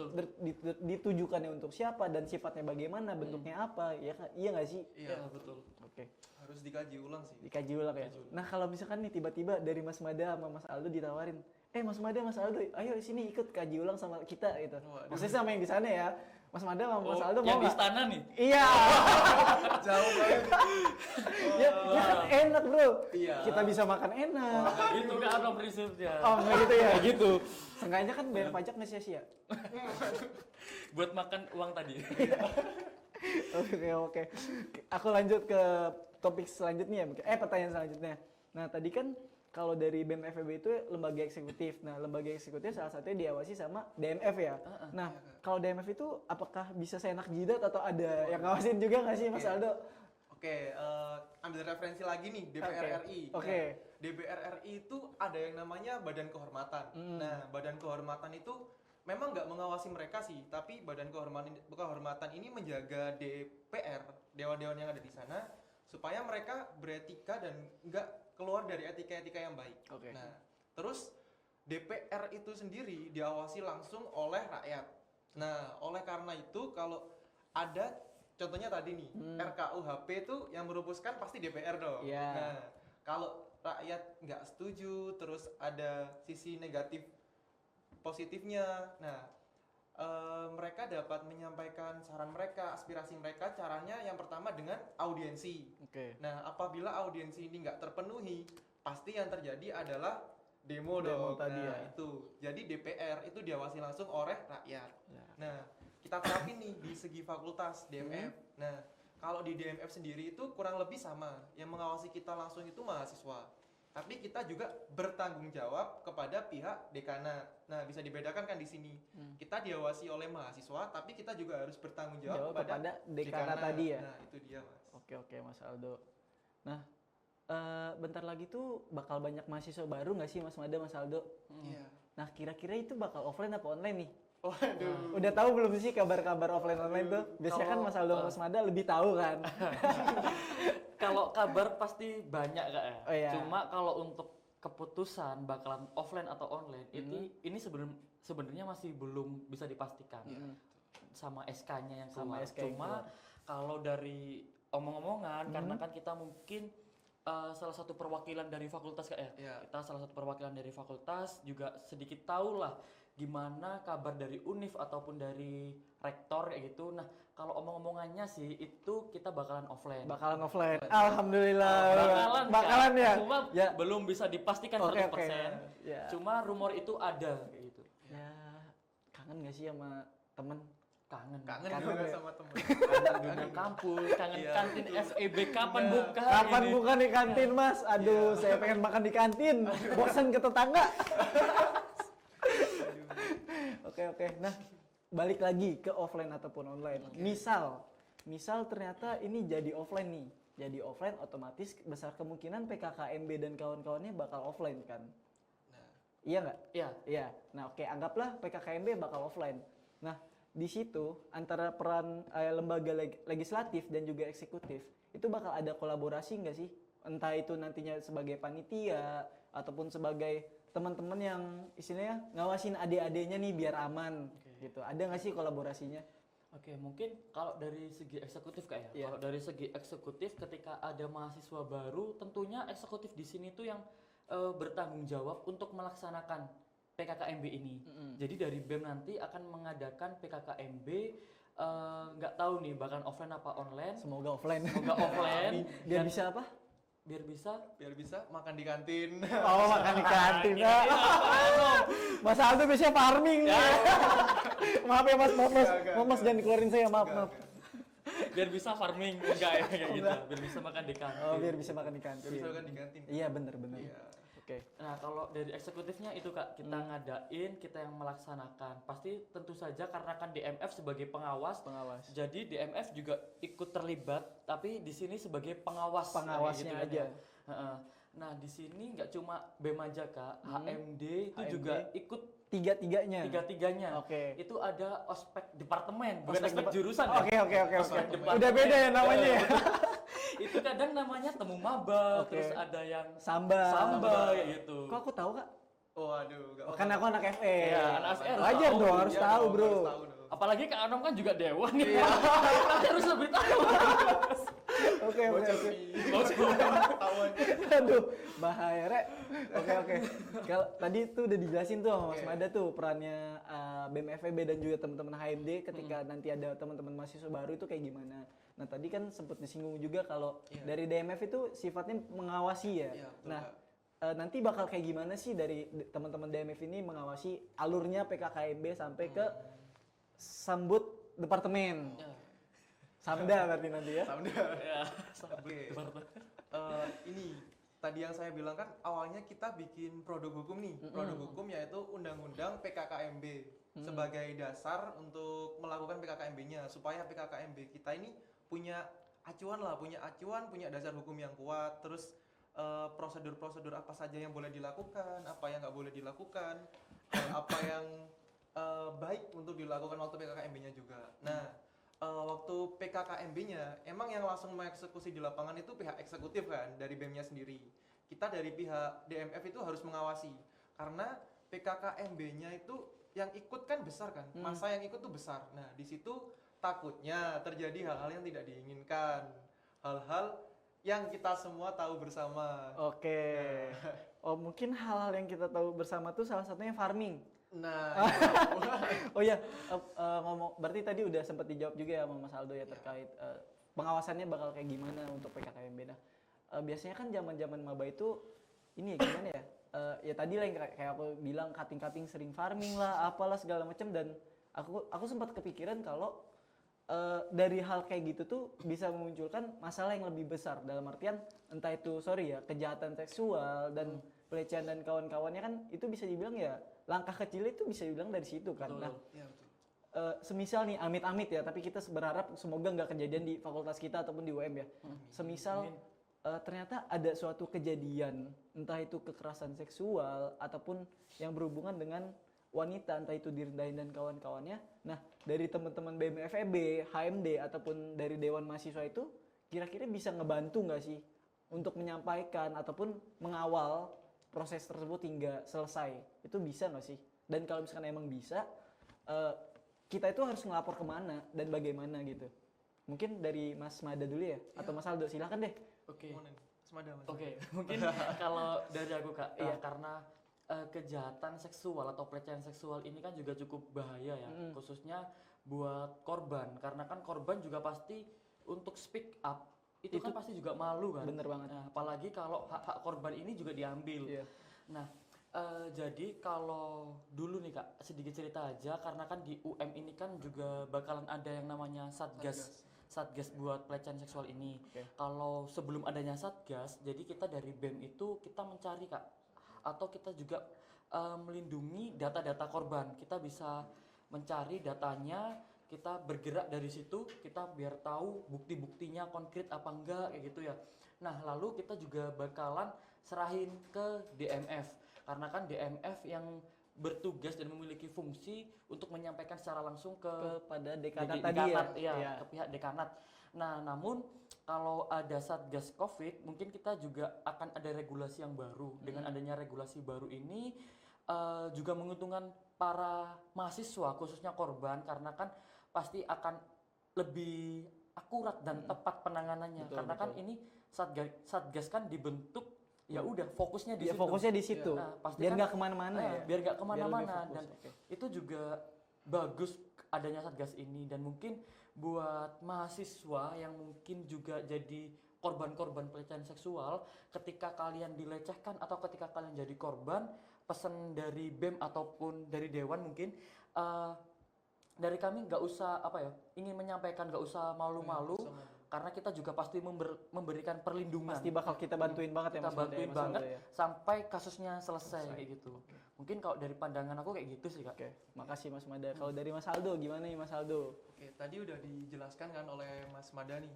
Ditujukannya untuk siapa dan sifatnya bagaimana, bentuknya apa, ya kan? Iya nggak sih? Iya, Ya, betul. Oke. harus dikaji ulang sih. Dikaji ulang ya. Nah kalau misalkan nih tiba-tiba dari Mas Mada sama Mas Aldo ditawarin, Mas Mada, Mas Aldo, ayo sini ikut kaji ulang sama kita gitu. Waduh. Maksudnya sama yang di sana ya. Mas Mada sama Mas Aldo yang mau di nggak? istana nih. Iya. Jauh banget. Ya kan enak bro. Iya. Kita bisa makan enak. Itu kan ada prinsipnya. Oh nggak gitu ya? Kayak gitu. Seenggaknya kan bayar pajak nggak sia-sia. Buat makan uang tadi. Oke. Aku lanjut ke topik selanjutnya ya. Pertanyaan selanjutnya. Nah tadi kan kalau dari BEM FEB itu lembaga eksekutif. Nah lembaga eksekutif salah satunya diawasi sama DMF ya. Nah kalau DMF itu apakah bisa seenak jidat atau ada yang ngawasin juga nggak sih Mas Oke. Aldo? Oke, ambil referensi lagi nih DPR Oke. RI. Oke. Nah, DPR RI itu ada yang namanya Badan Kehormatan. Nah, Badan Kehormatan itu memang nggak mengawasi mereka sih, tapi Badan Kehormatan ini menjaga DPR, dewan-dewan yang ada di sana, supaya mereka beretika dan nggak keluar dari etika-etika yang baik. Oke. Nah, terus DPR itu sendiri diawasi langsung oleh rakyat. Nah, oleh karena itu kalau ada contohnya tadi nih, RKUHP itu yang merumuskan pasti DPR dong. Iya. Nah, kalau rakyat nggak setuju, terus ada sisi negatif positifnya. Nah, mereka dapat menyampaikan saran mereka, aspirasi mereka. Caranya yang pertama dengan audiensi. Oke. Nah, apabila audiensi ini nggak terpenuhi, pasti yang terjadi adalah demo Demo dong. tadi Nah, ya. itu. Jadi DPR itu diawasi langsung oleh rakyat. Ya. Nah, kita terapin nih di segi fakultas DMF. Nah, kalau di DMF sendiri itu kurang lebih sama. Yang mengawasi kita langsung itu mahasiswa. Tapi kita juga bertanggung jawab kepada pihak dekanat. Nah, bisa dibedakan kan di sini. Kita diawasi oleh mahasiswa, tapi kita juga harus bertanggung jawab kepada dekanat tadi ya. Nah, itu dia, Mas. Oke, Mas Aldo. Nah, bentar lagi tuh bakal banyak mahasiswa baru nggak sih Mas Mada, Mas Aldo? Iya. Nah, kira-kira itu bakal offline apa online nih? Waduh. Udah tahu belum sih kabar-kabar offline online tuh? Biasanya kan Mas Aldo sama Mas Mada lebih tahu kan. Kalau kabar pasti banyak Kak ya. Oh, iya. Cuma kalau untuk keputusan bakalan offline atau online ini sebenarnya masih belum bisa dipastikan. Sama SK-nya yang Sama keluar. SK yang Cuma kalau dari omong-omongan karena kan kita mungkin salah satu perwakilan dari fakultas Kak ya. Iya. Kita salah satu perwakilan dari fakultas juga sedikit tahu lah gimana kabar dari UNIF ataupun dari rektor kayak gitu. Nah, kalau omong-omongannya sih itu kita bakalan offline. Bakalan offline. Alhamdulillah. Bakalan ya. Cuma Ya. belum bisa dipastikan Oke, 100%. Ya. Cuma rumor itu ada kayak gitu. Ya, kangen gak sih sama temen? Kangen. Kangen Kangen juga ya. sama temen. Kangen dunia kampus, kangen Iya, kantin FEB kapan Iya. buka? Kapan ini? buka di kantin Mas? Aduh, saya pengen makan di kantin. Bosan ke tetangga. Oke. Nah, balik lagi ke offline ataupun online. Misal ternyata ini jadi offline nih. Jadi offline otomatis besar kemungkinan PKKMB dan kawan-kawannya bakal offline kan? Nah, Iya nggak? Iya. Iya. Nah, oke, anggaplah PKKMB bakal offline. Nah, di situ antara peran lembaga legislatif dan juga eksekutif itu bakal ada kolaborasi nggak sih? Entah itu nantinya sebagai panitia ataupun sebagai teman-teman yang istilahnya ngawasin adik-adiknya nih biar aman gitu. Ada nggak sih kolaborasinya? Oke, mungkin kalau dari segi eksekutif Kak ya. Iya. Kalau dari segi eksekutif ketika ada mahasiswa baru, tentunya eksekutif di sini tuh yang bertanggung jawab untuk melaksanakan PKKMB ini. Jadi dari BEM nanti akan mengadakan PKKMB nggak tahu nih bahkan offline apa online. Semoga offline. Semoga offline Biar dan bisa apa? biar bisa biar bisa makan di kantin. Oh, makan di kantin. Mas Aldo biasanya farming nih. Maaf ya Mas, Mas jangan dikeluarin saya, maaf. biar bisa farming enggak ya kayak gitu. Biar bisa makan di kantin. Oh, biar bisa makan di kantin. Biar bisa makan di kantin. Iya, bener. Iya. Oke. Nah, kalau dari eksekutifnya itu Kak, kita ngadain, kita yang melaksanakan. Pasti tentu saja karena kan DMF sebagai pengawas. Jadi DMF juga ikut terlibat, tapi di sini sebagai pengawas. Pengawasnya kayak gitu aja. kan ya. Heeh. Nah, di sini nggak cuma BEM aja Kak, HMD itu HMD. juga ikut Tiga-tiganya. tiga-tiganya. Oke. Itu ada ospek departemen, bukan Ospek ospek jurusan ya. Oke. Ospek departemen. Udah beda ya namanya ya. Itu kadang namanya temu maba, Oke. terus ada yang Samba. kayak gitu. Kok aku tahu, Kak? Waduh, enggak Kan aku anak FE. Iya, anak FE harus Wajar tahu. dong, harus Iya tahu, dong, Bro. harus tahu dong. Apalagi Kak Anom kan juga dewan ya. Nanti harus lebih tahu. Oke. Bocor. Ketahuan. Aduh, bahaya, Rek. Oke. Kalau tadi tuh udah dijelasin tuh sama Mas Mada tuh perannya BEM FEB dan juga teman-teman HMD ketika nanti ada teman-teman mahasiswa baru itu kayak gimana. Nah, tadi kan sempat disinggung juga kalau dari DMF itu sifatnya mengawasi ya. Iya, betul, Nah, Kak. nanti bakal kayak gimana sih dari teman-teman DMF ini mengawasi alurnya PKKMB sampai ke sambut departemen. Samda berarti nanti ya. Samda. Ya, Oke. Ini tadi yang saya bilang kan awalnya kita bikin produk hukum nih. Produk hukum yaitu Undang-Undang PKKMB sebagai dasar untuk melakukan PKKMB-nya supaya PKKMB kita ini punya acuan, punya dasar hukum yang kuat. Terus prosedur-prosedur apa saja yang boleh dilakukan, apa yang nggak boleh dilakukan, apa yang baik untuk dilakukan waktu PKKMB-nya juga. Nah, waktu PKKMB-nya emang yang langsung mengeksekusi di lapangan itu pihak eksekutif kan dari BEM-nya sendiri. Kita dari pihak DMF itu harus mengawasi karena PKKMB-nya itu yang ikut kan besar kan, masa yang ikut tuh besar. Nah, di situ takutnya terjadi hal-hal yang tidak diinginkan, hal-hal yang kita semua tahu bersama. Oke. Oh, mungkin hal-hal yang kita tahu bersama tuh salah satunya farming. Nah, Oh iya, ngomong berarti tadi udah sempat dijawab juga ya sama Mas Aldo ya terkait pengawasannya bakal kayak gimana untuk PKKMB. Nah, biasanya kan zaman-zaman maba itu ini ya gimana ya? Ya tadi lah yang kayak aku bilang cutting-cutting sering farming lah, apalah segala macam dan aku sempat kepikiran kalau dari hal kayak gitu tuh bisa memunculkan masalah yang lebih besar, dalam artian entah itu kejahatan seksual dan pelecehan dan kawan-kawannya, kan itu bisa dibilang ya langkah kecil itu bisa dibilang dari situ kan. Betul. Nah, Iya betul. semisal nih amit-amit ya, tapi kita berharap semoga nggak kejadian di fakultas kita ataupun di UM ya. Semisal ternyata ada suatu kejadian, entah itu kekerasan seksual ataupun yang berhubungan dengan wanita, entah itu direndahin dan kawan-kawannya. Nah, dari teman-teman BEM FEB, HMD ataupun dari Dewan Mahasiswa itu kira-kira bisa ngebantu nggak sih untuk menyampaikan ataupun mengawal proses tersebut hingga selesai? Itu bisa nggak sih? Dan kalau misalkan emang bisa, kita itu harus ngelapor kemana dan bagaimana gitu? Mungkin dari Mas Mada dulu ya, atau Mas Aldo, silahkan deh. Oke. Gimana nih? Semada, Mas. Oke, mungkin kalau dari aku Kak, Iya. karena kejahatan seksual atau pelecehan seksual ini kan juga cukup bahaya ya, khususnya buat korban, karena kan korban juga pasti untuk speak up itu kan pasti juga malu kan. Bener banget. Nah, apalagi kalau hak korban ini juga diambil. Iya. Nah, jadi kalau dulu nih Kak, sedikit cerita aja, karena kan di UM ini kan juga bakalan ada yang namanya Satgas buat pelecehan seksual ini. Oke. Kalau sebelum adanya Satgas, jadi kita dari BEM itu kita mencari Kak, atau kita juga melindungi data-data korban. Kita bisa mencari datanya, kita bergerak dari situ, kita biar tahu bukti-buktinya konkret apa enggak kayak gitu ya. Nah, lalu kita juga bakalan serahin ke DMF, karena kan DMF yang bertugas dan memiliki fungsi untuk menyampaikan secara langsung Kepada dekanat Dek- tadi dekanat, ya. iya, ke pihak dekanat. Nah, namun kalau ada Satgas Covid, mungkin kita juga akan ada regulasi yang baru. Dengan adanya regulasi baru ini juga menguntungkan para mahasiswa, khususnya korban, karena kan pasti akan lebih akurat dan tepat penanganannya. Betul, karena kan betul. ini Satgas kan dibentuk, ya udah fokusnya di Ya situ. fokusnya di situ. Nah, pasti Biar kan- nggak kemana-mana ya. Biar nggak Biar kemana-mana, lebih fokus, dan oke. itu juga bagus adanya Satgas ini. Dan mungkin buat mahasiswa yang mungkin juga jadi korban-korban pelecehan seksual, ketika kalian dilecehkan atau ketika kalian jadi korban, pesan dari BEM ataupun dari Dewan mungkin dari kami nggak usah ingin menyampaikan, nggak usah malu-malu, karena kita juga pasti memberikan perlindungan. Pasti bakal kita bantuin banget ya Kita Mas Mada, bantuin Mas banget Aldo ya. sampai kasusnya selesai kayak gitu. Mungkin kalau dari pandangan aku kayak gitu sih Kak. Oke, makasih Mas Mada. Kalau dari Mas Aldo gimana nih Mas Aldo? Oke, tadi udah dijelaskan kan oleh Mas Madani.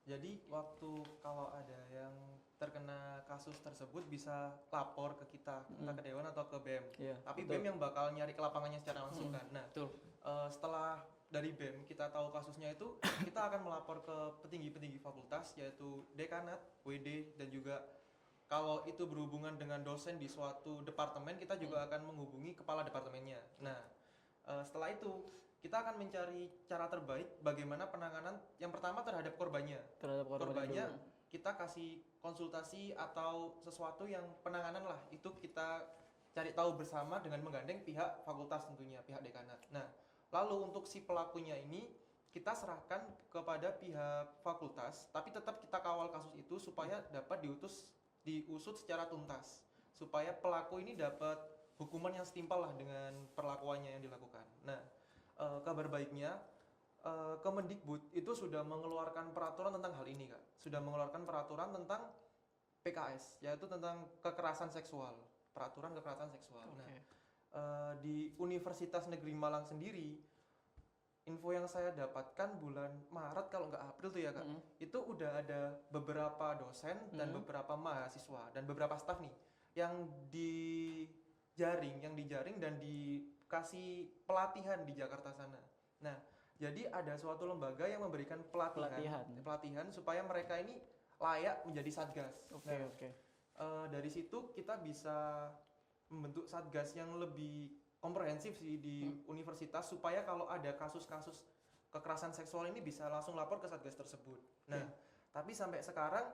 Jadi waktu kalau ada yang terkena kasus tersebut bisa lapor ke kita, entah ke Dewan atau ke BEM. Iya, Tapi betul. BEM yang bakal nyari ke lapangannya secara langsung kan. Nah, Betul. setelah dari BEM kita tahu kasusnya itu, kita akan melapor ke petinggi-petinggi fakultas yaitu dekanat, WD, dan juga kalau itu berhubungan dengan dosen di suatu departemen, kita juga akan menghubungi kepala departemennya. Nah, setelah itu kita akan mencari cara terbaik bagaimana penanganan yang pertama terhadap korbannya. Terhadap Korbannya kita kasih konsultasi atau sesuatu yang penanganan lah, itu kita cari tahu bersama dengan menggandeng pihak fakultas tentunya, pihak dekanat. Nah, lalu untuk si pelakunya ini kita serahkan kepada pihak fakultas, tapi tetap kita kawal kasus itu supaya dapat diusut secara tuntas, supaya pelaku ini dapat hukuman yang setimpal lah dengan perlakuannya yang dilakukan. Nah, kabar baiknya Kemendikbud itu sudah mengeluarkan peraturan tentang hal ini, Kak. Sudah mengeluarkan peraturan tentang PKS, yaitu tentang kekerasan seksual, peraturan kekerasan seksual. Nah, di Universitas Negeri Malang sendiri, info yang saya dapatkan bulan Maret kalau nggak April tuh ya Kak, itu udah ada beberapa dosen dan beberapa mahasiswa dan beberapa staf nih yang dijaring dan dikasih pelatihan di Jakarta sana. Nah, jadi ada suatu lembaga yang memberikan pelatihan supaya mereka ini layak menjadi satgas. Dari situ kita bisa membentuk satgas yang lebih komprehensif sih di universitas, supaya kalau ada kasus-kasus kekerasan seksual ini bisa langsung lapor ke satgas tersebut. Nah, tapi sampai sekarang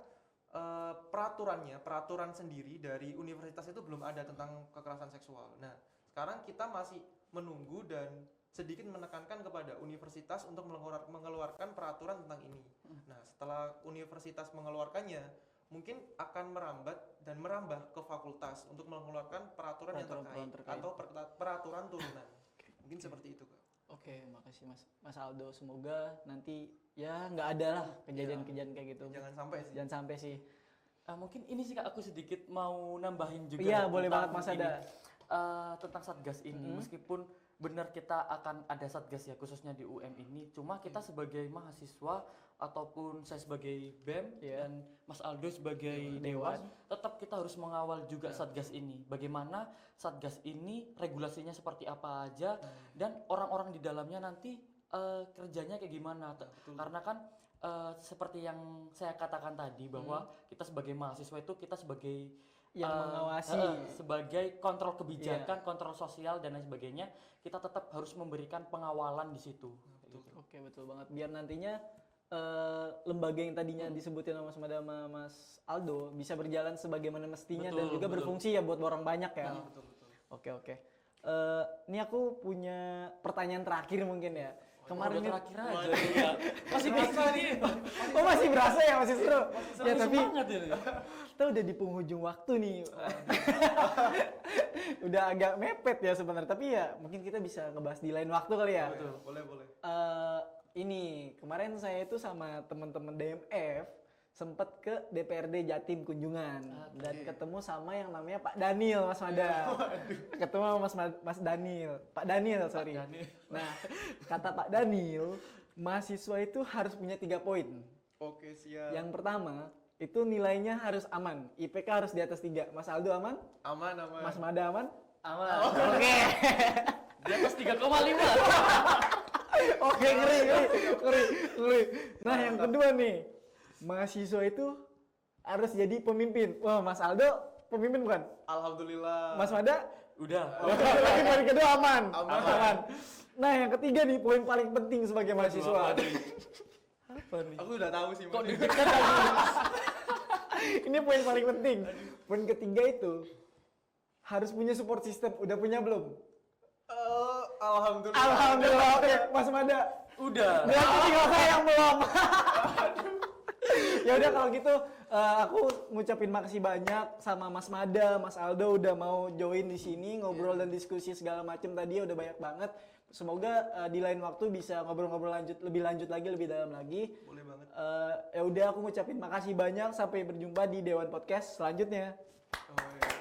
peraturan sendiri dari universitas itu belum ada tentang kekerasan seksual. Nah, sekarang kita masih menunggu dan sedikit menekankan kepada universitas untuk mengeluarkan peraturan tentang ini. Nah, setelah universitas mengeluarkannya, mungkin akan merambah ke fakultas untuk mengeluarkan peraturan yang terkait atau peraturan turunan. Mungkin seperti itu Kak. Oke, makasih Mas Aldo. Semoga nanti ya nggak ada lah kejadian-kejadian kayak gitu. Jangan sampai sih. Jangan sampai sih. Mungkin ini sih Kak, aku sedikit mau nambahin juga. Iya, boleh tentang banget Mas ini. Ada. Tentang Satgas ini, meskipun benar kita akan ada Satgas ya khususnya di UM ini, cuma kita sebagai mahasiswa ataupun saya sebagai BEM dan Mas Aldo sebagai Dewan, tetap kita harus mengawal juga Satgas ini. Bagaimana Satgas ini regulasinya seperti apa aja dan orang-orang di dalamnya nanti kerjanya kayak gimana. Karena kan seperti yang saya katakan tadi bahwa kita sebagai mahasiswa itu kita sebagai Yang mengawasi. sebagai kontrol kebijakan, kontrol sosial dan lain sebagainya, kita tetap harus memberikan pengawalan di situ. Oke, betul banget. Biar nantinya lembaga yang tadinya disebutin sama Mas Mada sama Mas Aldo bisa berjalan sebagaimana mestinya dan juga berfungsi ya buat orang banyak ya. Betul. Oke. Ini aku punya pertanyaan terakhir mungkin ya. Kemarin Kemarin terakhir aja ya. Masih berasa nih. oh masih berasa ya, masih seru. Ya tapi Semangat ini. kita udah di penghujung waktu nih. Udah agak mepet ya sebenarnya, tapi ya mungkin kita bisa ngebahas di lain waktu kali ya. Betul. Boleh. Ini kemarin saya itu sama teman-teman DMF sempet ke DPRD Jatim kunjungan dan ketemu sama yang namanya Pak Daniel, Mas Mada. Ketemu sama Mas Daniel, Pak Daniel, sorry. Nah, kata Pak Daniel, mahasiswa itu harus punya 3 poin. Oke, siap. Yang pertama, itu nilainya harus aman. IPK harus di atas 3. Mas Aldo aman? Aman. Mas Mada aman? Aman. Oke. Di atas 3,5. Oke, ngeri. Nah, yang kedua nih, mahasiswa itu harus jadi pemimpin. Wah, Mas Aldo pemimpin bukan? Alhamdulillah. Mas Mada? Udah. Tapi poin kedua aman. Aman. Nah, yang ketiga nih, poin paling penting sebagai mahasiswa. Apa nih? Aku udah tahu sih. Kok Mas. deg-degan lagi? Ini poin paling penting. Poin ketiga itu harus punya support system. Udah punya belum? Alhamdulillah. Alhamdulillah. Oke, Mas Mada. Udah. Berarti tinggal saya yang belum. Ya udah kalau gitu aku ngucapin makasih banyak sama Mas Mada, Mas Aldo udah mau join di sini ngobrol dan diskusi segala macam tadi udah banyak banget. Semoga di lain waktu bisa ngobrol-ngobrol lebih lanjut lagi, lebih dalam lagi. Boleh banget. Ya udah aku ngucapin makasih banyak, sampai berjumpa di Dewan Podcast selanjutnya. Oh, iya.